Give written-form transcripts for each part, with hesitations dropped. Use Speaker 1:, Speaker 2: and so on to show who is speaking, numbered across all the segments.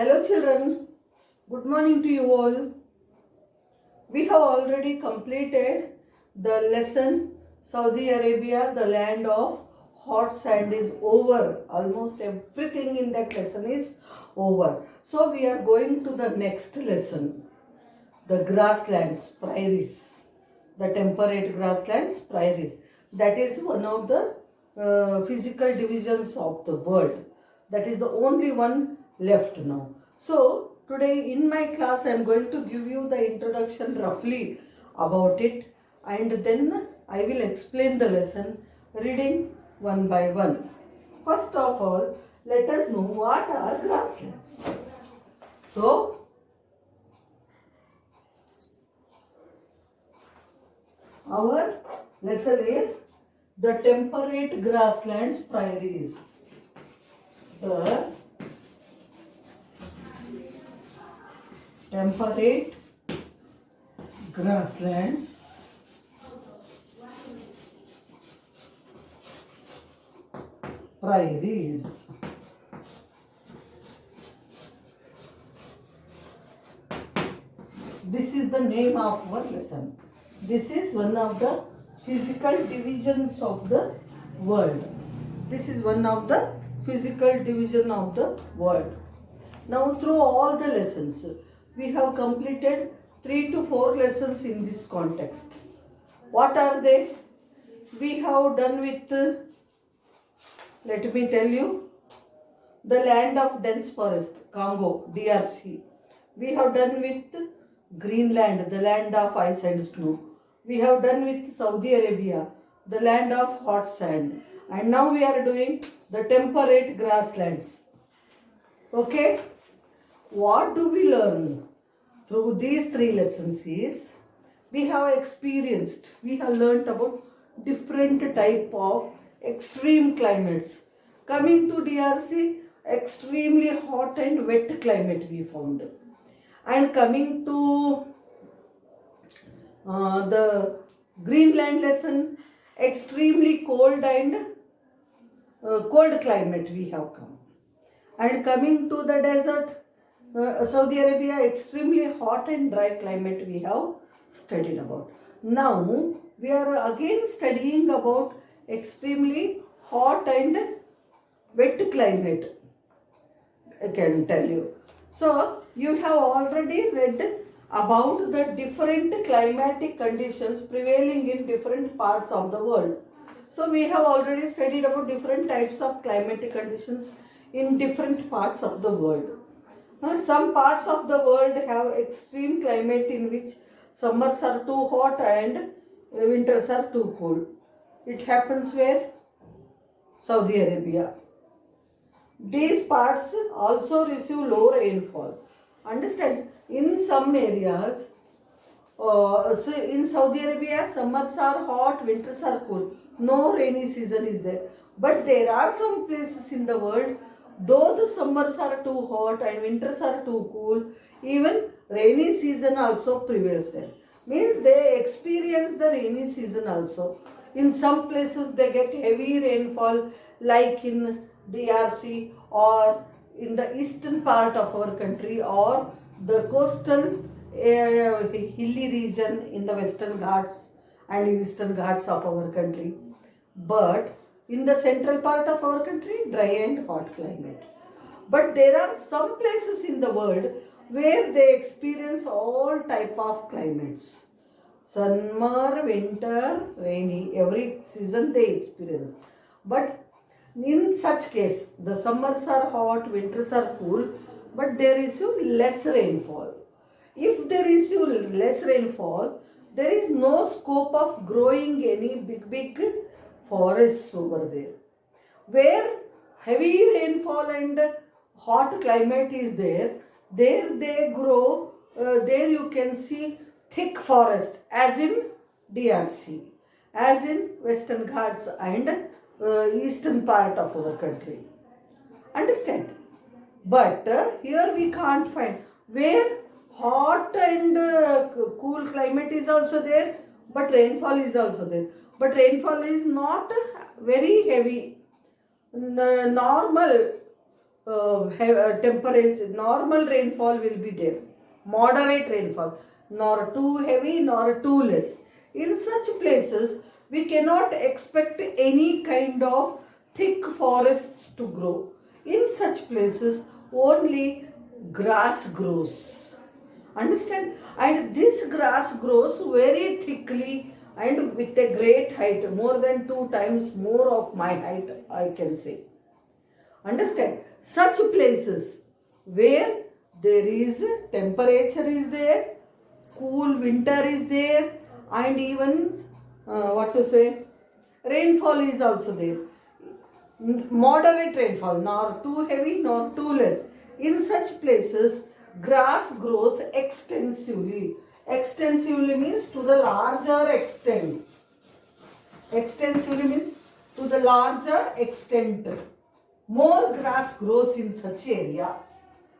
Speaker 1: Hello children, good morning to you all. We have already completed the lesson Saudi Arabia, the land of hot sand is over. Almost everything in that lesson is over. So we are going to the next lesson, the grasslands, prairies, the temperate grasslands, prairies. That is one of the physical divisions of the world. That is the only one left now. So today in my class I am going to give you the introduction roughly about it, and then I will explain the lesson reading one by one. First of all, let us know what are grasslands. So our lesson is the temperate grasslands, prairies. The temperate grasslands, prairies. This is the name of our lesson. This is one of the physical divisions of the world. This is one of the physical division of the world. Now through all the lessons, we have completed 3 to 4 lessons in this context. What are they? We have done with, let me tell you, the land of dense forest, Congo, DRC. We have done with Greenland, the land of ice and snow. We have done with Saudi Arabia, the land of hot sand. And now we are doing the temperate grasslands. Okay? What do we learn through these 3 lessons is, we have experienced, we have learnt about different type of extreme climates. Coming to DRC, extremely hot and wet climate we found. And coming to the Greenland lesson, extremely cold and cold climate we have come. And coming to the desert, Saudi Arabia, extremely hot and dry climate we have studied about. Now we are again studying about extremely hot and wet climate, I can tell you. So you have already read about the different climatic conditions prevailing in different parts of the world. So we have already studied about different types of climatic conditions in different parts of the world. Some parts of the world have extreme climate in which summers are too hot and winters are too cold. It happens where? Saudi Arabia. These parts also receive low rainfall. Understand? In some areas, so in Saudi Arabia, summers are hot, winters are cool. No rainy season is there. But there are some places in the world, though the summers are too hot and winters are too cool, even rainy season also prevails there. Means they experience the rainy season also. In some places they get heavy rainfall, like in DRC or in the eastern part of our country, or the coastal hilly region in the western Ghats and eastern Ghats of our country. But in the central part of our country, dry and hot climate. But there are some places in the world where they experience all type of climates. Summer, winter, rainy, every season they experience. But in such case, the summers are hot, winters are cool, but there is less rainfall. If there is less rainfall, there is no scope of growing any big forests over there. Where heavy rainfall and hot climate is there, there they grow, there you can see thick forest, as in DRC, as in Western Ghats and eastern part of our country. Understand? But here we can't find, where hot and cool climate is also there, but rainfall is also there. But rainfall is not very heavy. Normal temperature, normal rainfall will be there, moderate rainfall, nor too heavy nor too less. In such places, we cannot expect any kind of thick forests to grow. In such places, only grass grows. Understand? And this grass grows very thickly and with a great height, more than 2 times more of my height, I can say. Understand? Such places where there is temperature is there, cool winter is there, and even what to say, rainfall is also there. Moderate rainfall, nor too heavy nor too less. In such places, grass grows extensively. Extensively means to the larger extent. Extensively means to the larger extent. More grass grows in such area.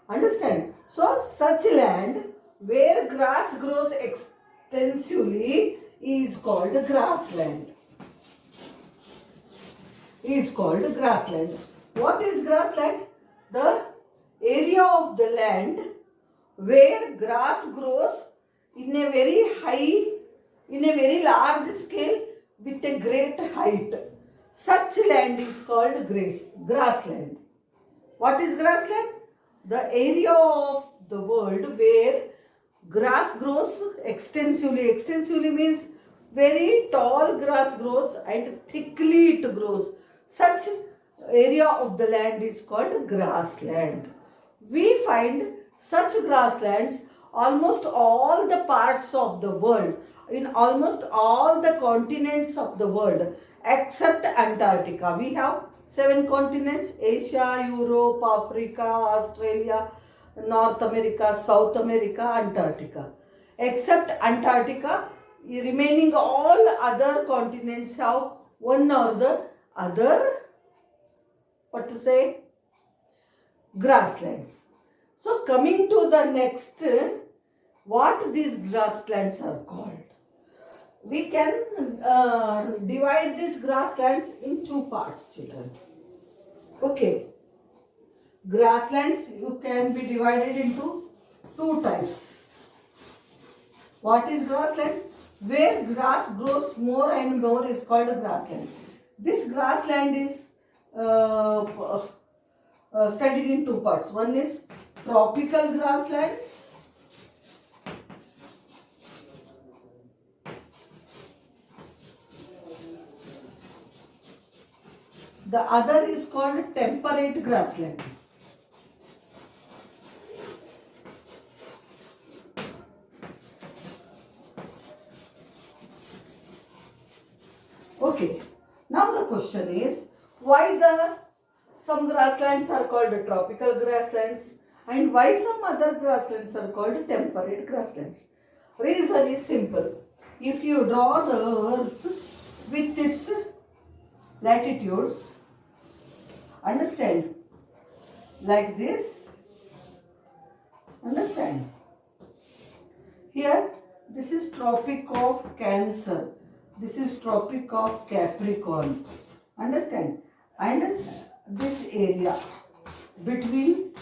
Speaker 1: Understand? So, such land where grass grows extensively is called grassland. Is called grassland. What is grassland? The area of the land where grass grows in a very high, in a very large scale with a great height. Such land is called grassland. What is grassland? The area of the world where grass grows extensively. Extensively means very tall grass grows and thickly it grows. Such area of the land is called grassland. We find such grasslands almost all the parts of the world, in almost all the continents of the world except Antarctica. We have 7 continents: Asia, Europe, Africa, Australia, North America, South America, Antarctica. Except Antarctica, remaining all other continents have one or the other, what to say, grasslands. So coming to the next, what these grasslands are called. We can divide these grasslands in 2 parts, children. Okay. Grasslands you can be divided into 2 types. What is grassland? Where grass grows more and more is called a grassland. This grassland is studied in 2 parts. One is tropical grasslands. The other is called temperate grassland. Okay. Now the question is, why some grasslands are called tropical grasslands and why some other grasslands are called temperate grasslands? Reason is simple. If you draw the earth with its latitudes, understand, like this, understand. Here, this is Tropic of Cancer. This is Tropic of Capricorn. Understand? And this area between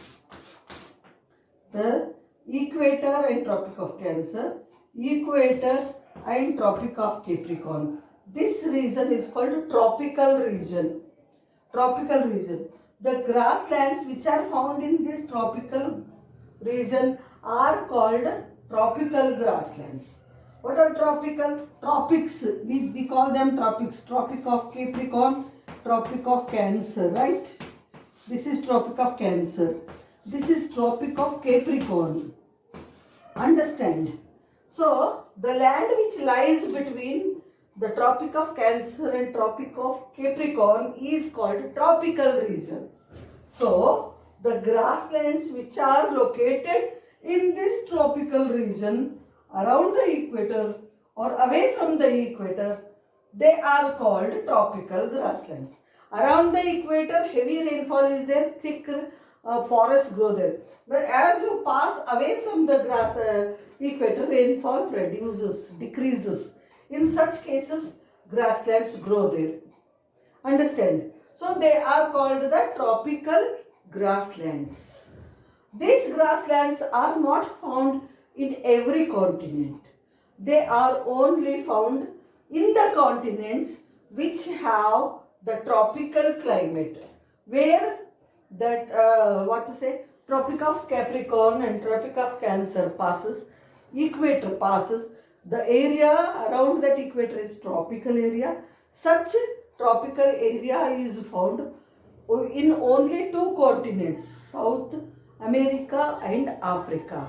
Speaker 1: the equator and Tropic of Cancer, equator and Tropic of Capricorn. This region is called tropical region. Tropical region. The grasslands which are found in this tropical region are called tropical grasslands. What are tropical? Tropics. We call them tropics. Tropic of Capricorn, Tropic of Cancer, right? This is Tropic of Cancer. This is Tropic of Capricorn. Understand? So, the land which lies between the Tropic of Cancer and Tropic of Capricorn is called tropical region. So, the grasslands which are located in this tropical region around the equator or away from the equator, they are called tropical grasslands. Around the equator, heavy rainfall is there, thick forests grow there. But as you pass away from the equator, rainfall decreases. In such cases, grasslands grow there. Understand? So they are called the tropical grasslands. These grasslands are not found in every continent. They are only found in the continents which have the tropical climate, where that Tropic of Capricorn and Tropic of Cancer passes, equator passes. The area around that equator is tropical area. Such tropical area is found in only two continents, South America and Africa.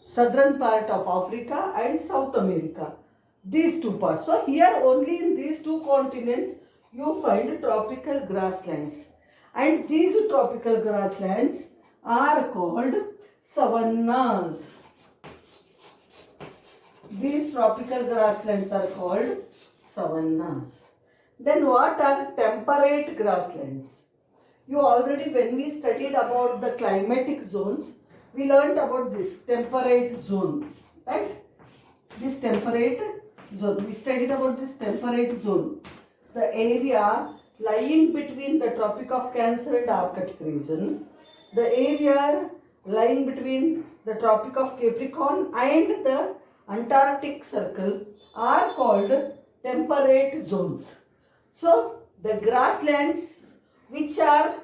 Speaker 1: Southern part of Africa and South America. These two parts. So here only in these two continents you find tropical grasslands. And these tropical grasslands are called savannas. These tropical grasslands are called savannas. Then what are temperate grasslands? You already, when we studied about the climatic zones, we learnt about this temperate zones, right? This temperate zone. We studied about this temperate zone. The area lying between the Tropic of Cancer and Arctic region. The area lying between the Tropic of Capricorn and the Antarctic Circle are called temperate zones. So, the grasslands which are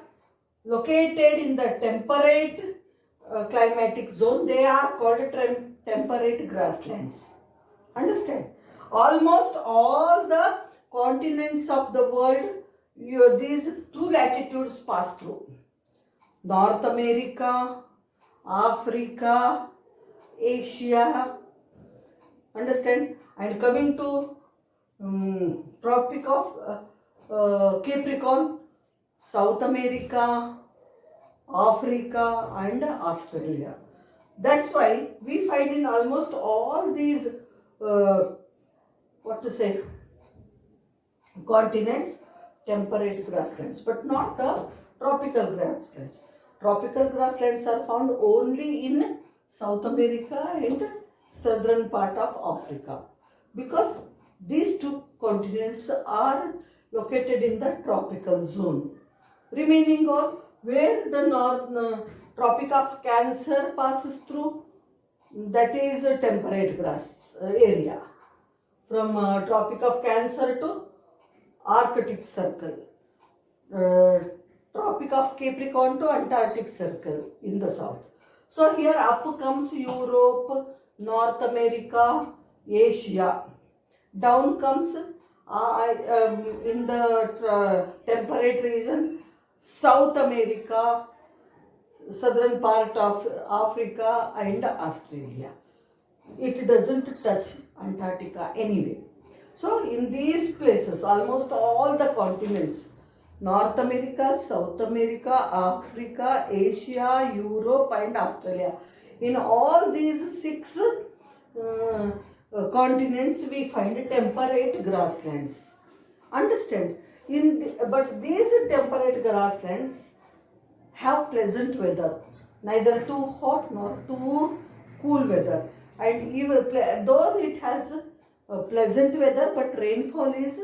Speaker 1: located in the temperate climatic zone, they are called temperate grasslands. Understand? Almost all the continents of the world, these two latitudes pass through. North America, Africa, Asia. Understand? And coming to Tropic of Capricorn, South America, Africa and Australia. That's why we find in almost all these continents temperate grasslands, but not the tropical grasslands. Tropical grasslands are found only in South America and southern part of Africa, because these two continents are located in the tropical zone. Remaining all, where the Tropic of Cancer passes through, that is a temperate grass area. From Tropic of Cancer to Arctic Circle. Tropic of Capricorn to Antarctic Circle in the south. So here up comes Europe, North America, Asia. Down comes in the temperate region, South America, southern part of Africa and Australia. It doesn't touch Antarctica anyway. So in these places, almost all the continents, North America, South America, Africa, Asia, Europe and Australia. In all these 6 continents we find temperate grasslands. Understand? But these temperate grasslands have pleasant weather, neither too hot nor too cool weather. And even though it has pleasant weather, but rainfall is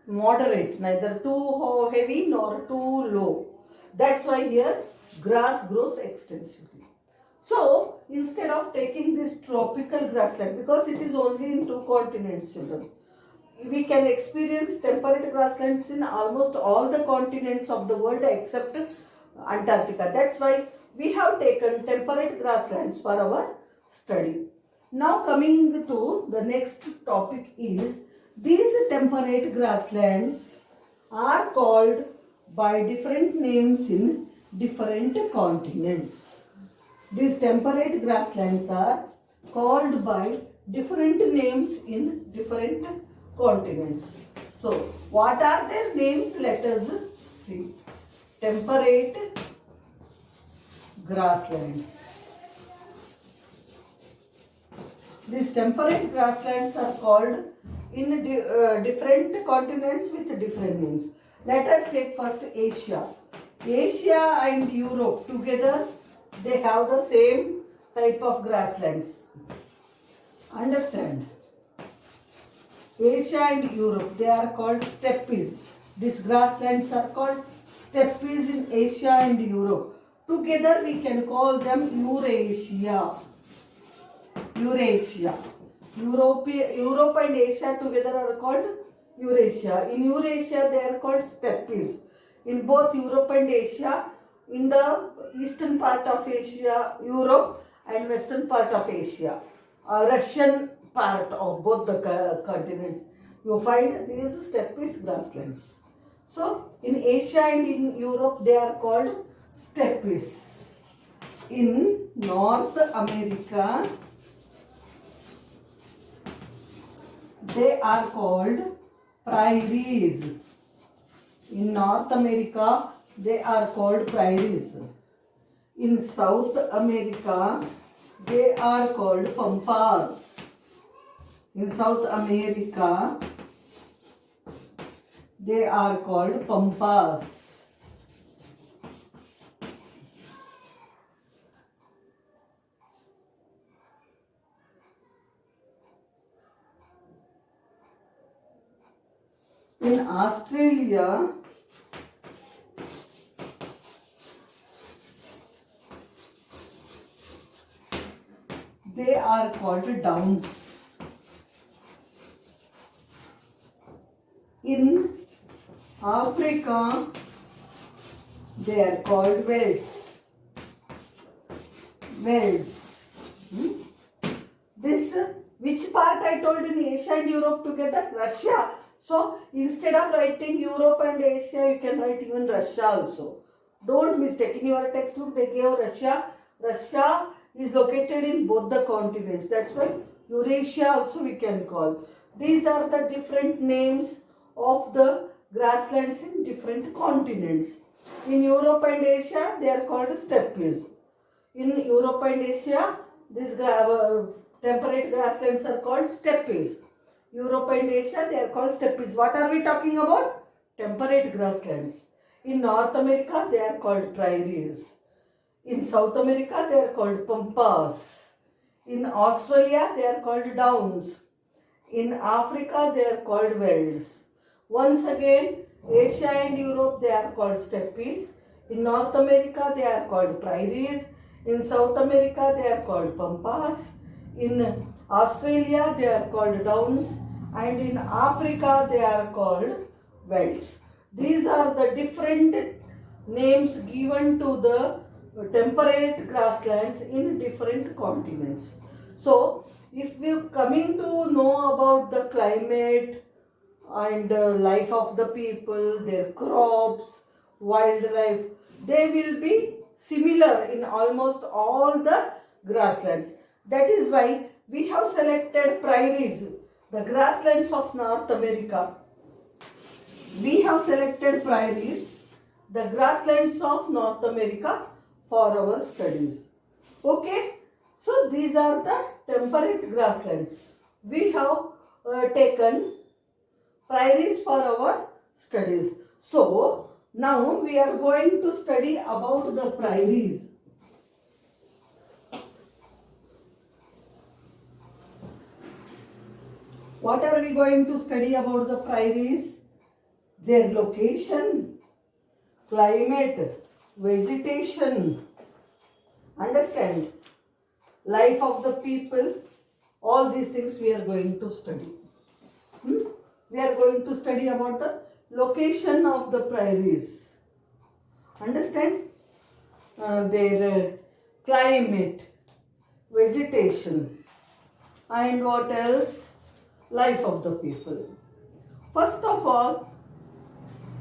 Speaker 1: moderate, neither too heavy nor too low. That's why here grass grows extensively. So instead of taking this tropical grassland, because it is only in 2 continents, children, we can experience temperate grasslands in almost all the continents of the world except Antarctica. That's why we have taken temperate grasslands for our study. Now coming to the next topic is, these temperate grasslands are called by different names in different continents. These temperate grasslands are called by different names in different continents. So, what are their names? Let us see. Temperate grasslands. These temperate grasslands are called in different continents with different names. Let us take first Asia. Asia and Europe together, they have the same type of grasslands. Understand? Asia and Europe, they are called steppes. These grasslands are called steppes in Asia and Europe. Together we can call them Eurasia. Eurasia. Europe and Asia together are called Eurasia. In Eurasia they are called steppes. In both Europe and Asia, in the eastern part of Asia, Europe, and western part of Asia, Russian part of both the continents, you find these steppes grasslands. So in Asia and in Europe they are called steppes. In North America they are called prairies. In North America they are called prairies. In South America they are called pampas. In South America they are called pampas. In Australia they are called downs. In Africa they are called wells. This, which part I told in Asia and Europe together? Russia. So instead of writing Europe and Asia, you can write even Russia also. Don't mistake. In your textbook they gave Russia. Russia is located in both the continents. That's why Eurasia also we can call. These are the different names of the grasslands in different continents. In Europe and Asia they are called steppes. In Europe and Asia these temperate grasslands are called steppes. Europe and Asia they are called steppes. What are we talking about? Temperate grasslands. In North America they are called prairies. In South America they are called pampas. In Australia they are called downs. In Africa they are called velds. Once again, Asia and Europe they are called steppes. In North America they are called prairies. In South America they are called pampas. In Australia they are called downs, and in Africa they are called velds. These are the different names given to the temperate grasslands in different continents. So if we are coming to know about the climate and life of the people, their crops, wildlife, they will be similar in almost all the grasslands. That is why we have selected prairies, the grasslands of North America. We have selected prairies, the grasslands of North America for our studies. Okay, so these are the temperate grasslands. We have taken prairies for our studies. So now we are going to study about the prairies. What are we going to study about the prairies? Their location, climate, vegetation, understand, life of the people, all these things we are going to study. We are going to study about the location of the prairies. Understand? Their climate, vegetation, and what else? Life of the people. First of all,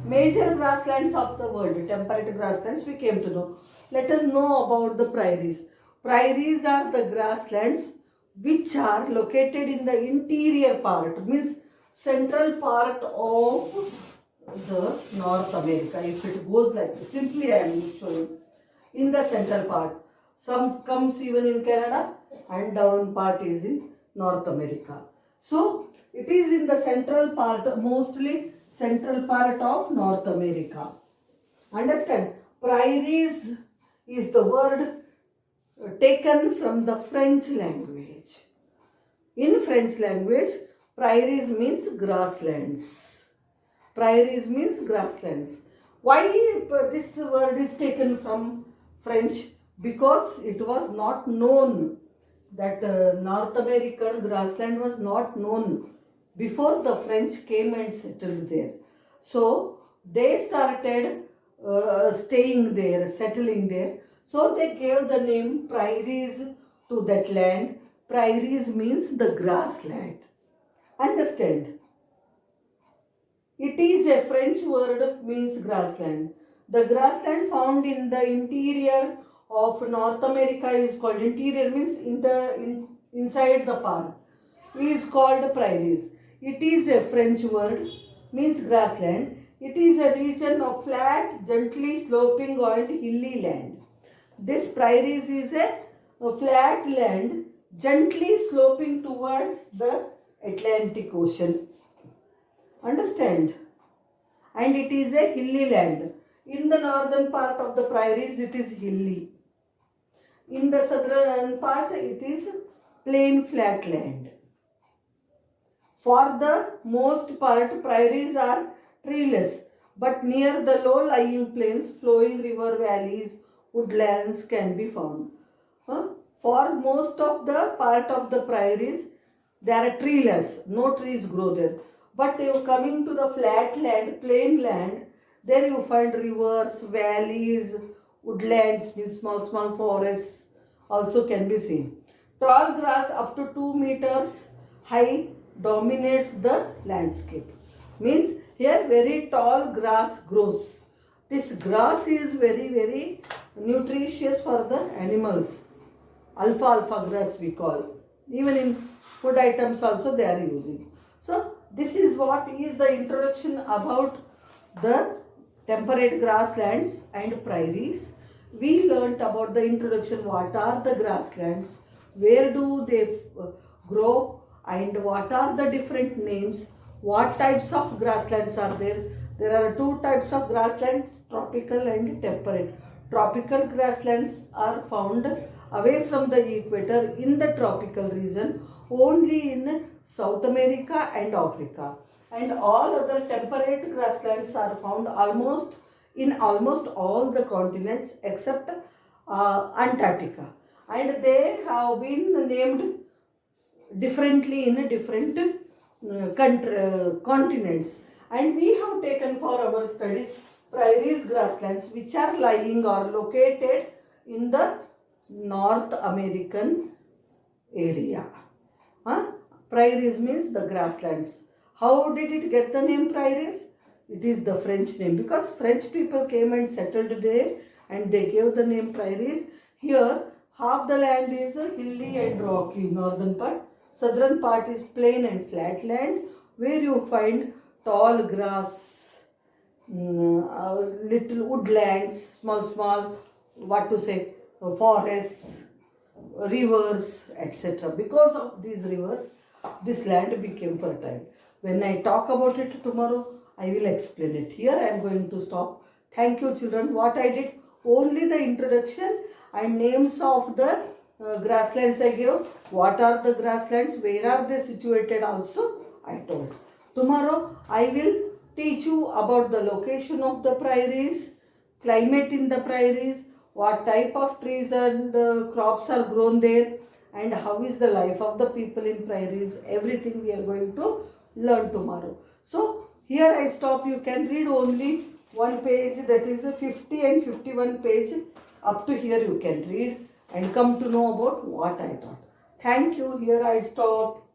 Speaker 1: major grasslands of the world, temperate grasslands we came to know. Let us know about the prairies. Prairies are the grasslands which are located in the interior part, means central part of the North America. If it goes like this, simply I am showing in the central part. Some comes even in Canada and down part is in North America. So it is in the central part, mostly central part of North America. Understand? Prairies is the word taken from the French language. In French language, prairies means grasslands. Prairies means grasslands. Why this word is taken from French? Because it was not known that North American grassland was not known before the French came and settled there. So they started staying there, settling there. So they gave the name prairies to that land. Prairies means the grassland. Understand? It is a French word means grassland. The grassland found in the interior of North America is called, interior means inside the park, is called prairies. It is a French word means grassland. It is a region of flat, gently sloping and hilly land. This prairies is a flat land gently sloping towards the Atlantic Ocean. Understand? And it is a hilly land. In the northern part of the prairies, it is hilly. In the southern part, it is plain flat land. For the most part, prairies are treeless, but near the low-lying plains, flowing river valleys, woodlands can be found. For most of the part of the prairies, they are treeless, no trees grow there. But you coming to the flat land, plain land, there you find rivers, valleys, woodlands, means small forests also can be seen. Tall grass up to 2 meters high dominates the landscape. Means here very tall grass grows. This grass is very nutritious for the animals. Alfalfa grass we call. Even in food items also they are using. So this is what is the introduction about the temperate grasslands and prairies. We learnt about the introduction, what are the grasslands, where do they grow, and what are the different names, what types of grasslands are there. There are two types of grasslands, tropical and temperate. Tropical grasslands are found away from the equator in the tropical region, only in South America and Africa. And all other temperate grasslands are found in almost all the continents except Antarctica. And they have been named differently in different continents. And we have taken for our studies prairies grasslands which are lying or located in the North American area. Prairies means the grasslands. How did it get the name prairies? It is the French name, because French people came and settled there and they gave the name prairies. Here half the land is hilly and rocky, northern part. Southern part is plain and flat land where you find tall grass, little woodlands, small forests, rivers, etc. Because of these rivers, this land became fertile. When I talk about it tomorrow, I will explain it. Here I am going to stop. Thank you, children. What I did, only the introduction and names of the grasslands I gave. What are the grasslands? Where are they situated also? I told. Tomorrow I will teach you about the location of the prairies, climate in the prairies, what type of trees and crops are grown there, and how is the life of the people in prairies. Everything we are going to learn tomorrow. So here I stop. You can read only one page, that is a 50 and 51 page. Up to here you can read and come to know about what I taught. Thank you. Here I stop.